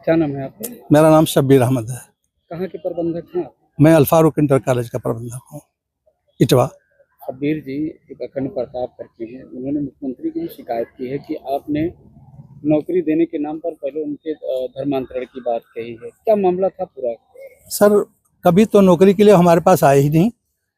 क्या नाम है आपका? मेरा नाम शब्बीर अहमद है। कहाँ के प्रबंधक हैं आप? मैं अल्फारूक इंटर कॉलेज का प्रबंधक हूँ, इटवा। शब्बीर जी एक अखंड प्रताप करके हैं, उन्होंने मुख्यमंत्री की शिकायत की है कि आपने नौकरी देने के नाम पर पहले उनके धर्मांतरण की बात कही है। क्या मामला था पूरा? सर, कभी तो नौकरी के लिए हमारे पास आए ही नहीं,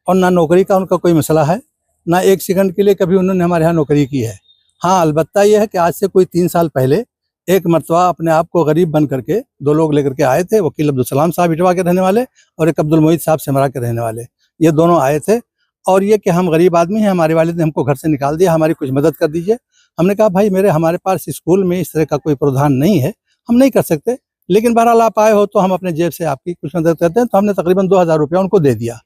और ना नौकरी का उनका कोई मसला है, ना एक सेकंड के लिए कभी उन्होंने हमारे यहाँ नौकरी की है। हाँ, अलबत्ता यह है कि आज से कोई 3 साल पहले एक मरतबा अपने आप को गरीब बन करके 2 लोग लेकर के आए थे। वकील अब्दुल सलाम साहब इटवा के रहने वाले और एक अब्दुल मोहित साहब सिमरा के रहने वाले, ये दोनों आए थे। और ये कि हम गरीब आदमी हैं, हमारे वालिद ने हमको घर से निकाल दिया, हमारी कुछ मदद कर दीजिए। हमने कहा भाई हमारे पास स्कूल में इस तरह का कोई प्रावधान नहीं है, हम नहीं कर सकते, लेकिन बहरहाल आप आए हो तो हम अपने जेब से आपकी कुछ मदद करते हैं। तो हमने तकरीबन 2000 रुपया उनको दे दिया।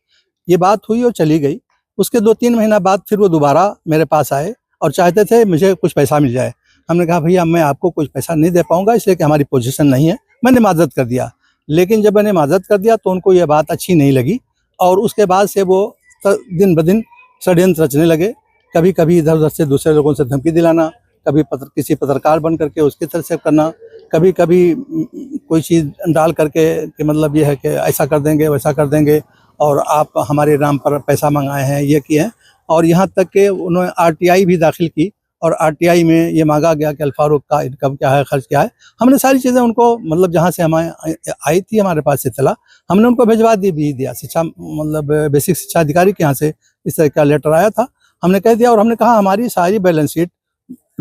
ये बात हुई और चली गई। उसके 2-3 महीना बाद फिर वो दोबारा मेरे पास आए और चाहते थे मुझे कुछ पैसा मिल जाए। हमने कहा भैया मैं आपको कुछ पैसा नहीं दे पाऊंगा, इसलिए कि हमारी पोजीशन नहीं है। मैंने माजरत कर दिया, लेकिन जब मैंने माजरत कर दिया तो उनको ये बात अच्छी नहीं लगी, और उसके बाद से वो दिन ब दिन षड्यंत्र रचने लगे। कभी कभी इधर उधर से दूसरे लोगों से धमकी दिलाना, कभी किसी पत्रकार बन करके उसकी तरफ से करना, कभी कभी कोई चीज़ डाल करके कि मतलब ये है कि ऐसा कर देंगे वैसा कर देंगे, और आप हमारे नाम पर पैसा मंगाए हैं, ये किए हैं। और यहाँ तक कि उन्होंने RTI भी दाखिल की, और RTI में ये मांगा गया कि अल्फारूक का इनकम क्या है, खर्च क्या है। हमने सारी चीज़ें उनको मतलब जहाँ से हमारे आई थी हमारे पास इत्तला, हमने उनको भिजवा दिया। शिक्षा मतलब बेसिक शिक्षा अधिकारी के यहाँ से इस तरह का लेटर आया था, हमने कह दिया। और हमने कहा हमारी सारी बैलेंस शीट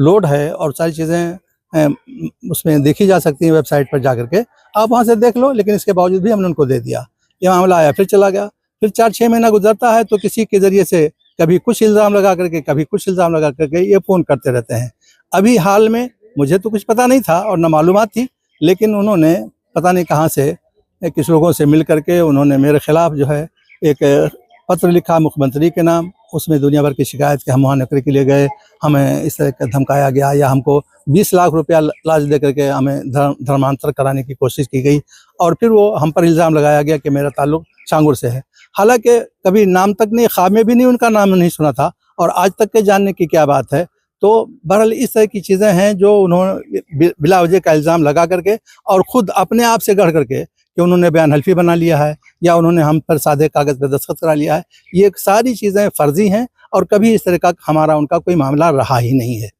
लोड है और सारी चीज़ें उसमें देखी जा सकती हैं, वेबसाइट पर जा करके आप वहाँ से देख लो। लेकिन इसके बावजूद भी हमने उनको दे दिया। ये मामला आया फिर चला गया। फिर 4-6 महीना गुजरता है तो किसी के ज़रिए से कभी कुछ इल्ज़ाम लगा करके, कभी कुछ इल्ज़ाम लगा करके ये फ़ोन करते रहते हैं। अभी हाल में मुझे तो कुछ पता नहीं था और न मालूमात थी, लेकिन उन्होंने पता नहीं कहाँ से किस लोगों से मिल करके उन्होंने मेरे खिलाफ़ जो है एक पत्र लिखा मुख्यमंत्री के नाम। उसमें दुनिया भर की शिकायत कि हम वहाँ नौकरी के लिए गए, हमें इस तरह का धमकाया गया, या हमको 20 लाख रुपया लांच दे करके हमें धर्मांतर कराने की कोशिश की गई। और फिर वो हम पर इल्ज़ाम लगाया गया कि मेरा ताल्लुक़ छांगुर से है। हालांकि कभी नाम तक नहीं, ख्वाब में भी नहीं उनका नाम नहीं सुना था, और आज तक के जानने की क्या बात है। तो बहरहाल इस तरह की चीज़ें हैं जो उन्होंने बिला वजह का इल्ज़ाम लगा करके और ख़ुद अपने आप से गढ़ करके कि उन्होंने बयान हल्फी बना लिया है, या उन्होंने हम पर सादे कागज़ पर दस्तखत करा लिया है। ये सारी चीज़ें फर्जी हैं, और कभी इस तरह का हमारा उनका कोई मामला रहा ही नहीं है।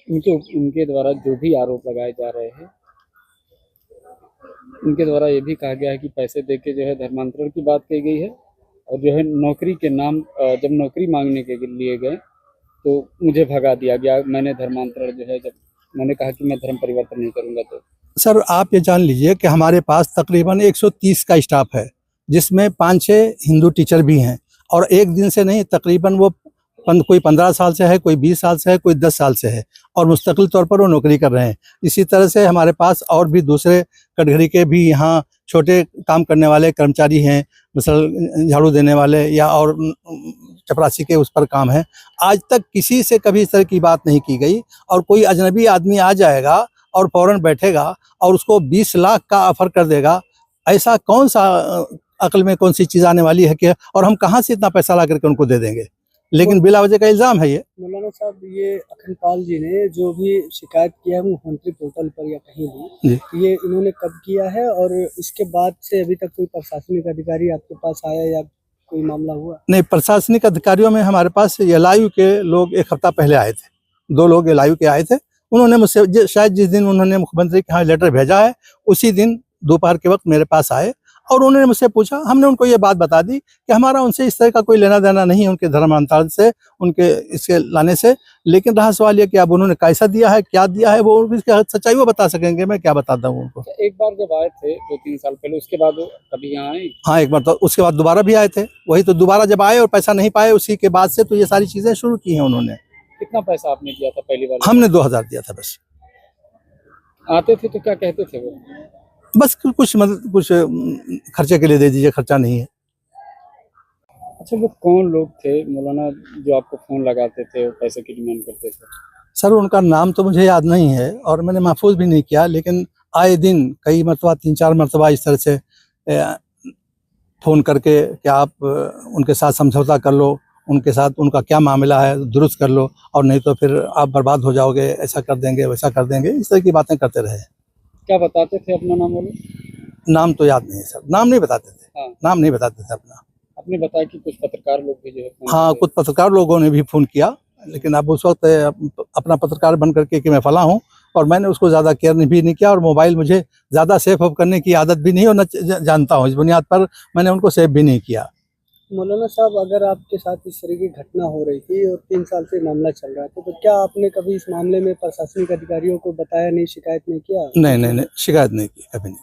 उनके द्वारा जो भी आरोप लगाए जा रहे हैं, उनके द्वारा ये भी कहा गया है कि पैसे देके जो है धर्मांतरण की बात कही गई है, और जो है नौकरी के नाम जब नौकरी मांगने के लिए गए तो मुझे भगा दिया गया। मैंने धर्मांतरण जो है, जब मैंने कहा कि मैं धर्म परिवर्तन नहीं करूँगा तो। सर, आप ये जान लीजिए कि हमारे पास तकरीबन 130 का स्टाफ है, जिसमें 5-6 हिंदू टीचर भी हैं, और एक दिन से नहीं, तकरीबन वो कोई 15 साल से है, कोई 20 साल से है, कोई 10 साल से है, और मुस्तकिल तौर पर वो नौकरी कर रहे हैं। इसी तरह से हमारे पास और भी दूसरे कैटेगरी के भी यहाँ छोटे काम करने वाले कर्मचारी हैं, मिसल झाड़ू देने वाले या और चपरासी के उस पर काम है। आज तक किसी से कभी इस तरह की बात नहीं की गई। और कोई अजनबी आदमी आ जाएगा और फ़ौरन बैठेगा और उसको 20 लाख का ऑफर कर देगा, ऐसा कौन सा अक्ल में कौन सी चीज़ आने वाली है कि, और हम कहाँ से इतना पैसा ला करके उनको दे देंगे। लेकिन बिला वजह का इल्ज़ाम है ये। मौलाना साहब, ये अखंडपाल जी ने जो भी शिकायत किया है मुख्यमंत्री पोर्टल पर या कहीं भी, ये इन्होंने कब किया है, और इसके बाद से अभी तक कोई प्रशासनिक अधिकारी आपके पास आया या कोई मामला हुआ? नहीं, प्रशासनिक अधिकारियों में हमारे पास LIU के लोग 1 हफ्ता पहले आए थे, 2 लोग LIU के आए थे। उन्होंने मुझसे शायद जिस दिन उन्होंने मुख्यमंत्री के यहाँ लेटर भेजा है उसी दिन दोपहर के वक्त मेरे पास आए, और उन्होंने मुझसे पूछा। हमने उनको ये बात बता दी कि हमारा उनसे इस तरह का कोई लेना देना नहीं है, उनके धर्मांतरण से, उनके इसके लाने से। लेकिन रहा सवाल ये कि अब उन्होंने कैसा दिया है, क्या दिया है, वो इसकी सच्चाई वो बता सकेंगे, मैं क्या बताता हूँ उनको। एक बार जब आए थे 2-3 साल पहले, उसके बाद कभी यहाँ आए? हाँ, एक बार, तो उसके बाद दोबारा भी आए थे। वही तो दोबारा जब आए और पैसा नहीं पाए, उसी के बाद से तो ये सारी चीज़ें शुरू की हैं उन्होंने। कितना पैसा आपने दिया था पहली बार? हमने 2000 दिया था बस। आते थे तो क्या कहते थे वो? बस कुछ खर्चे के लिए दे दीजिए, खर्चा नहीं है। अच्छा, वो कौन लोग थे मौलाना जो आपको फ़ोन लगाते थे और पैसे की डिमांड करते थे? सर, उनका नाम तो मुझे याद नहीं है और मैंने महफूज भी नहीं किया, लेकिन आए दिन कई मरतबा, 3-4 मरतबा इस तरह से फ़ोन करके कि आप उनके साथ समझौता कर लो, उनके साथ उनका क्या मामला है दुरुस्त कर लो, और नहीं तो फिर आप बर्बाद हो जाओगे, ऐसा कर देंगे वैसा कर देंगे, इस तरह की बातें करते रहे। क्या बताते थे, अपना नाम बोलो। नाम तो याद नहीं है सर, नाम नहीं बताते थे। हाँ, नाम नहीं बताते थे अपना। आपने बताया कि कुछ पत्रकार लोग भी जो है फोन हाँ, पे- कुछ पत्रकार लोगों ने भी फ़ोन किया, लेकिन अब उस वक्त अपना पत्रकार बन करके कि मैं फला हूँ, और मैंने उसको ज़्यादा केयर भी नहीं किया, और मोबाइल मुझे ज़्यादा सेव ऑफ करने की आदत भी नहीं, और न जानता हूँ, इस बुनियाद पर मैंने उनको सेव भी नहीं किया। मौलाना साहब, अगर आपके साथ इस तरह की घटना हो रही थी और 3 साल से मामला चल रहा था, तो क्या आपने कभी इस मामले में प्रशासनिक अधिकारियों को बताया नहीं, शिकायत नहीं किया? नहीं नहीं नहीं, शिकायत नहीं की, कभी नहीं।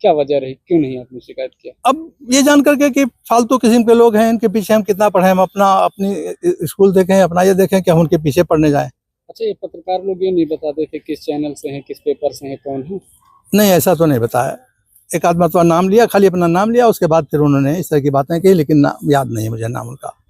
क्या वजह रही, क्यों नहीं आपने शिकायत किया? अब ये जान करके कि फालतू किस्म के लोग हैं, इनके पीछे हम कितना पढ़े, हम अपनी स्कूल देखें, अपना ये देखें कि हम उनके पीछे पढ़ने जाएं। अच्छा, ये पत्रकार लोग ये नहीं बताते थे किस चैनल से हैं, किस पेपर से हैं, कौन है? नहीं, ऐसा तो नहीं बताया। एक आध मरतबा नाम लिया, खाली अपना नाम लिया, उसके बाद फिर उन्होंने इस तरह की बातें की, लेकिन याद नहीं है मुझे नाम उनका।